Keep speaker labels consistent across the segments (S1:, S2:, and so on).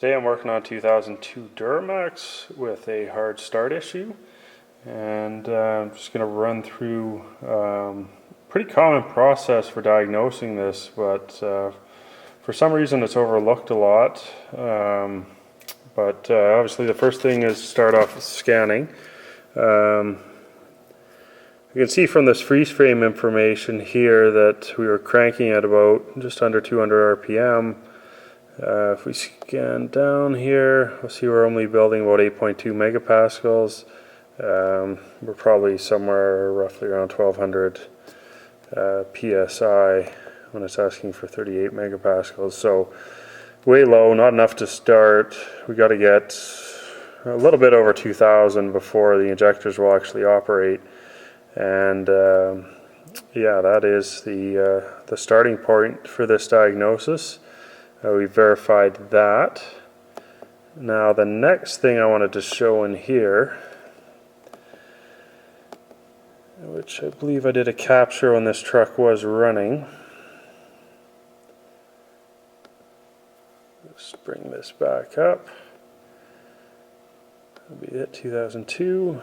S1: Today I'm working on 2002 Duramax with a hard start issue, and I'm just going to run through pretty common process for diagnosing this, but for some reason it's overlooked a lot. Obviously the first thing is start off with scanning. You can see from this freeze frame information here that we were cranking at about just under 200 RPM. If we scan down here, we'll see we're only building about 8.2 megapascals. We're probably somewhere roughly around 1200 psi when it's asking for 38 megapascals. So way low, not enough to start. We got to get a little bit over 2000 before the injectors will actually operate. And yeah, that is the starting point for this diagnosis. We verified that. Now the next thing I wanted to show in here, which I believe I did a capture when this truck was running. Let's bring this back up. That'll be it, 2002.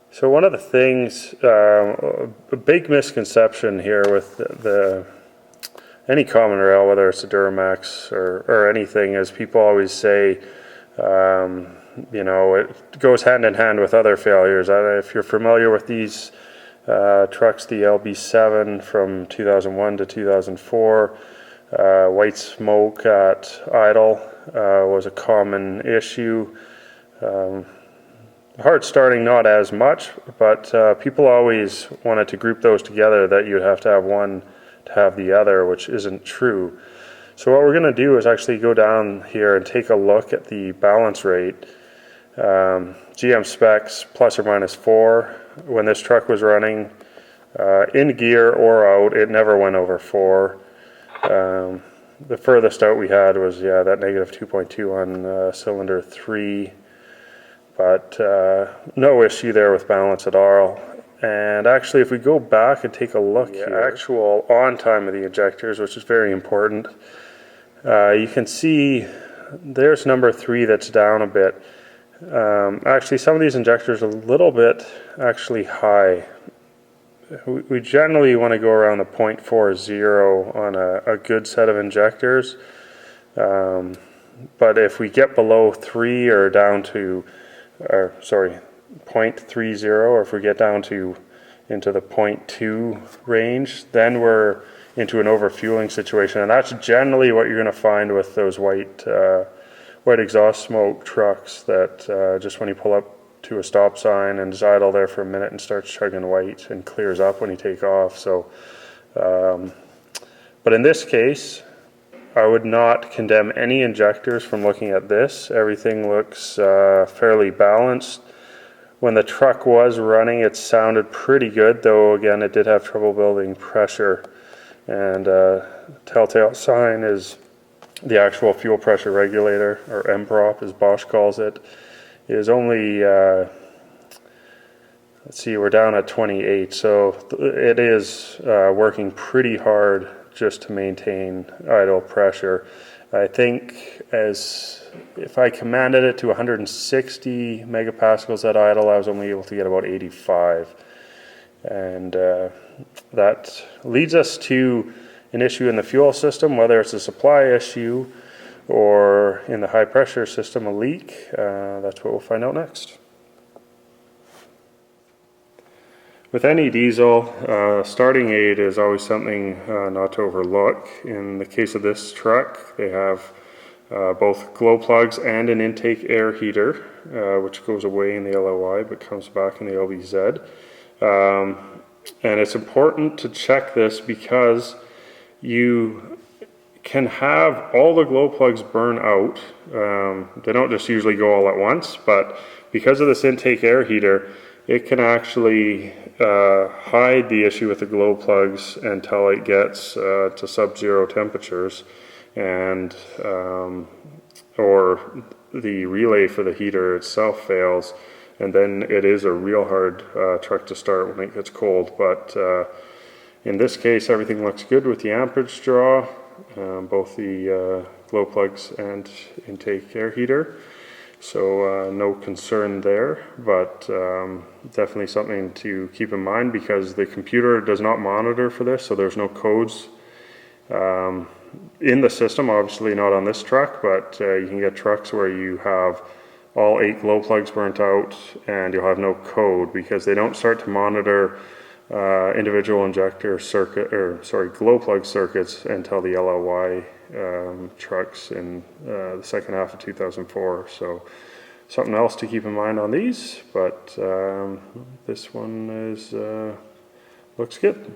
S1: So one of the things, a big misconception here with any common rail, whether it's a Duramax or anything, is people always say, you know, it goes hand in hand with other failures. If you're familiar with these trucks, the LB7 from 2001 to 2004, white smoke at idle was a common issue. Hard starting, not as much, but people always wanted to group those together, that you'd have to have one to have the other, which isn't true. So what we're going to do is actually go down here and take a look at the balance rate. GM specs plus or minus 4. When this truck was running in gear or out, it never went over 4. The furthest out we had was, yeah, that negative 2.2 on cylinder 3. But no issue there with balance at all. And actually, if we go back and take a look here, actual on time of the injectors, which is very important, you can see there's number 3 that's down a bit. Actually, some of these injectors are a little bit actually high. We generally want to go around the 0.40 on a good set of injectors. But if we get below 3 or down to, or sorry, 0.30, or if we get down to into the 0.2 range, then we're into an overfueling situation, and that's generally what you're going to find with those white exhaust smoke trucks, that just when you pull up to a stop sign and is idle there for a minute and starts chugging white and clears up when you take off. So but in this case, I would not condemn any injectors from looking at this. Everything looks fairly balanced. When the truck was running, it sounded pretty good, though again it did have trouble building pressure. And telltale sign is the actual fuel pressure regulator, or MPROP as Bosch calls it, is only, let's see, we're down at 28, so it is working pretty hard just to maintain idle pressure. I think if I commanded it to 160 megapascals at idle, I was only able to get about 85. And that leads us to an issue in the fuel system, whether it's a supply issue or in the high pressure system, a leak. That's what we'll find out next. With any diesel, starting aid is always something not to overlook. In the case of this truck, they have both glow plugs and an intake air heater, which goes away in the LOI but comes back in the LBZ. And it's important to check this because you can have all the glow plugs burn out. They don't just usually go all at once, but because of this intake air heater, it can actually hide the issue with the glow plugs until it gets to sub-zero temperatures, and or the relay for the heater itself fails, and then it is a real hard truck to start when it gets cold. But in this case, everything looks good with the amperage draw. both the glow plugs and intake air heater. So no concern there, but definitely something to keep in mind because the computer does not monitor for this, so there's no codes in the system, obviously not on this truck, but you can get trucks where you have all 8 glow plugs burnt out and you'll have no code because they don't start to monitor individual injector circuit, or sorry, glow plug circuits until the LLY trucks in the second half of 2004. So something else to keep in mind on these, but this one is looks good.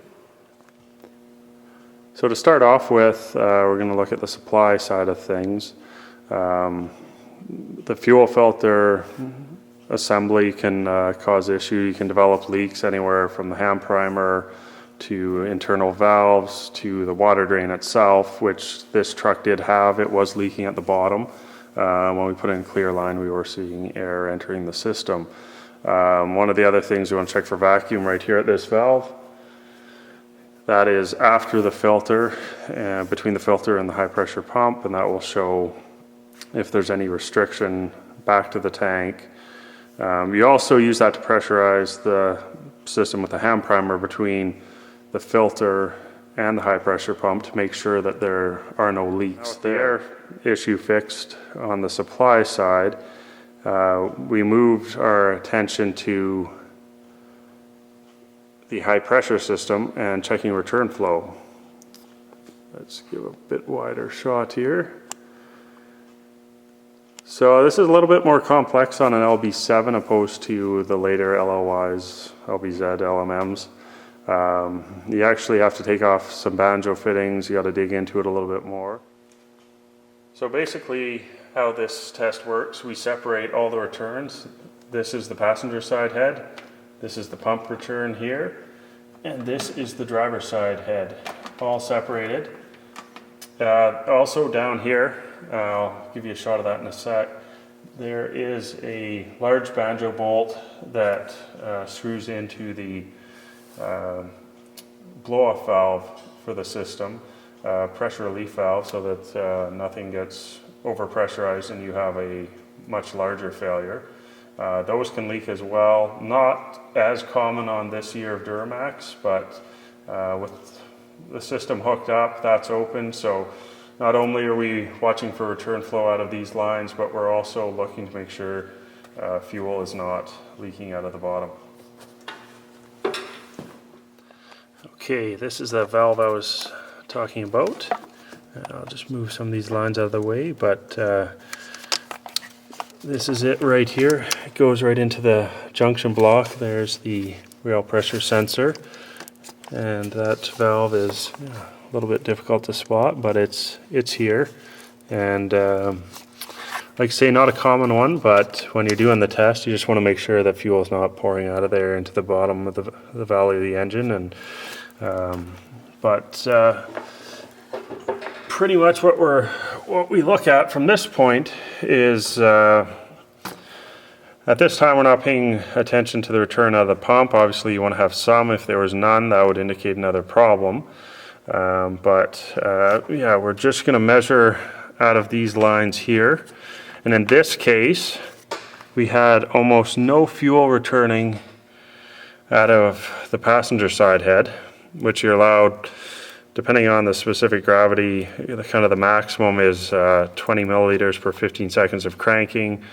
S1: So to start off with, we're going to look at the supply side of things. The fuel filter assembly can cause issue. You can develop leaks anywhere from the hand primer to internal valves to the water drain itself, which this truck did have. It was leaking at the bottom. When we put in clear line, we were seeing air entering the system. One of the other things we want to check for vacuum right here at this valve. That is after the filter, between the filter and the high pressure pump, and that will show if there's any restriction back to the tank. You also use that to pressurize the system with the hand primer between the filter and the high pressure pump to make sure that there are no leaks. The air issue fixed on the supply side, we moved our attention to the high pressure system and checking return flow. Let's give a bit wider shot here. So this is a little bit more complex on an LB7 opposed to the later LLYs, LBZ, LMMs. You actually have to take off some banjo fittings. You got to dig into it a little bit more. So basically how this test works, we separate all the returns. This is the passenger side head. This is the pump return here. And this is the driver side head, all separated. Also down here, I'll give you a shot of that in a sec. There is a large banjo bolt that screws into the blow-off valve for the system, pressure relief valve, so that nothing gets overpressurized and you have a much larger failure. Those can leak as well. Not as common on this year of Duramax, but with the system hooked up, that's open. So not only are we watching for return flow out of these lines, but we're also looking to make sure fuel is not leaking out of the bottom. Okay, this is the valve I was talking about. I'll just move some of these lines out of the way, but this is it right here. It goes right into the junction block. There's the rail pressure sensor, and that valve is a little bit difficult to spot, but it's here. And like I say, not a common one, but when you're doing the test, you just want to make sure that fuel is not pouring out of there into the bottom of the valley of the engine. And pretty much what we look at from this point is at this time we're not paying attention to the return out of the pump. Obviously you want to have some. If there was none, that would indicate another problem. Yeah, we're just going to measure out of these lines here, and in this case we had almost no fuel returning out of the passenger side head, which you're allowed, depending on the specific gravity, the maximum is 20 milliliters per 15 seconds of cranking,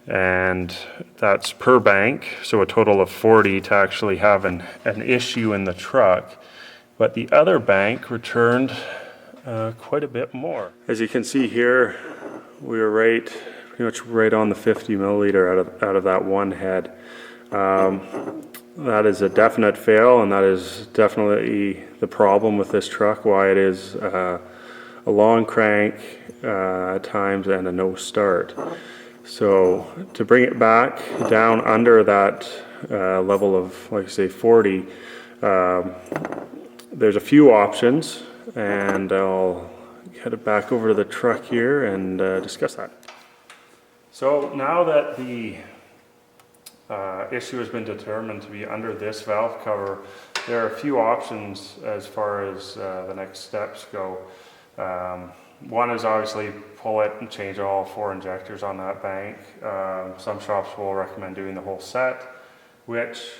S1: and that's per bank, so a total of 40 to actually have an issue in the truck. But the other bank returned quite a bit more. As you can see here, we were pretty much right on the 50 milliliter out of that one head. That is a definite fail, and that is definitely the problem with this truck, why it is a long crank at times and a no start. So to bring it back down under that level of, like I say, 40, there's a few options, and I'll head it back over to the truck here and discuss that. So now that the issue has been determined to be under this valve cover, there are a few options as far as the next steps go. One is obviously pull it and change all 4 injectors on that bank. Some shops will recommend doing the whole set, which,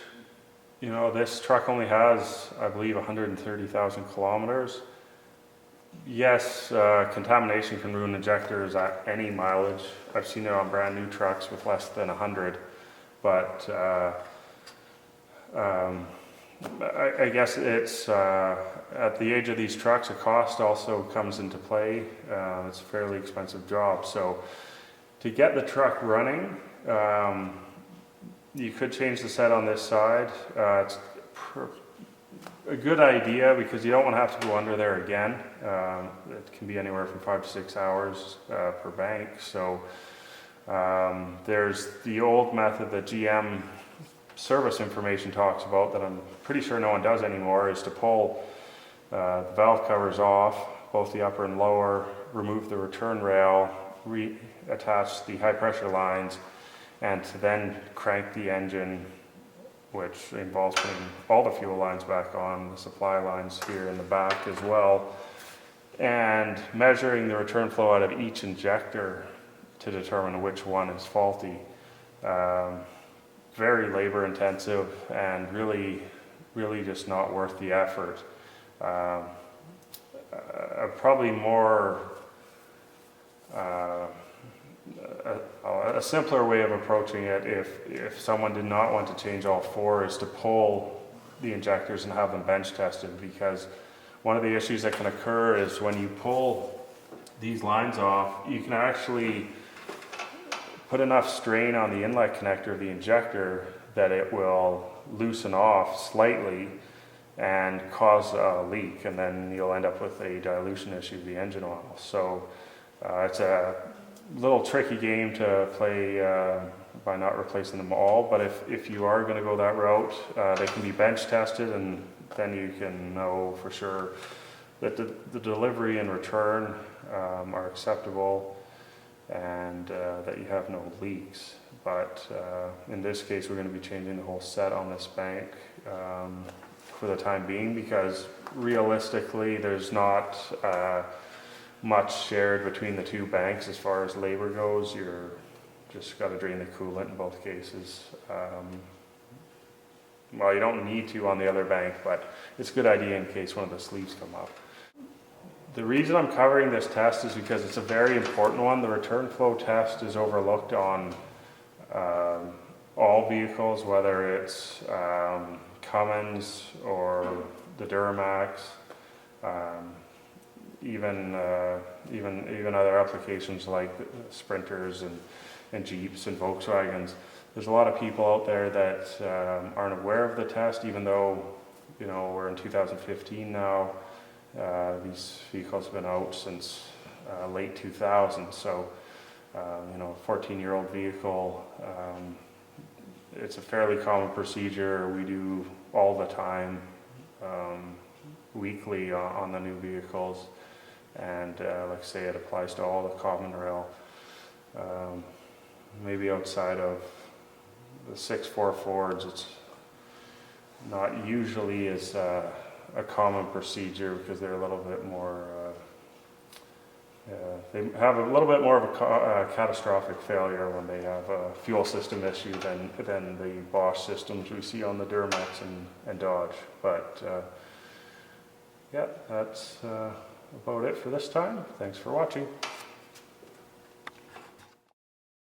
S1: you know, this truck only has, I believe, 130,000 kilometers. Yes, contamination can ruin injectors at any mileage. I've seen it on brand new trucks with less than 100, but I guess it's at the age of these trucks, a cost also comes into play. It's a fairly expensive job. So to get the truck running, you could change the set on this side. It's a good idea because you don't want to have to go under there again. It can be anywhere from 5 to 6 hours per bank. So there's the old method that GM service information talks about that I'm pretty sure no one does anymore, is to pull the valve covers off, both the upper and lower, remove the return rail, reattach the high pressure lines, and to then crank the engine, which involves putting all the fuel lines back on, the supply lines here in the back as well, and measuring the return flow out of each injector to determine which one is faulty. Very labor intensive and really just not worth the effort. Probably more a simpler way of approaching it, if someone did not want to change all 4, is to pull the injectors and have them bench tested, because one of the issues that can occur is when you pull these lines off, you can actually put enough strain on the inlet connector of the injector that it will loosen off slightly and cause a leak, and then you'll end up with a dilution issue of the engine oil. So it's a little tricky game to play by not replacing them all, but if you are going to go that route, they can be bench tested, and then you can know for sure that the delivery and return are acceptable, and that you have no leaks. But in this case, we're going to be changing the whole set on this bank for the time being, because realistically there's not much shared between the 2 banks as far as labor goes. You're just got to drain the coolant in both cases. Well, you don't need to on the other bank, but it's a good idea in case one of the sleeves come up. The reason I'm covering this test is because it's a very important one. The return flow test is overlooked on all vehicles, whether it's Cummins or the Duramax, even other applications like Sprinters and Jeeps and Volkswagens. There's a lot of people out there that aren't aware of the test, even though, you know, we're in 2015 now. These vehicles have been out since late 2000, so you know, a 14-year-old vehicle, it's a fairly common procedure we do all the time, weekly on the new vehicles, and like I say, it applies to all the common rail. Maybe outside of the 6.4 Fords, it's not usually as a common procedure, because they're a little bit more, they have a little bit more of a catastrophic failure when they have a fuel system issue than the Bosch systems we see on the Duramax and Dodge. But yeah, that's about it for this time. Thanks for watching.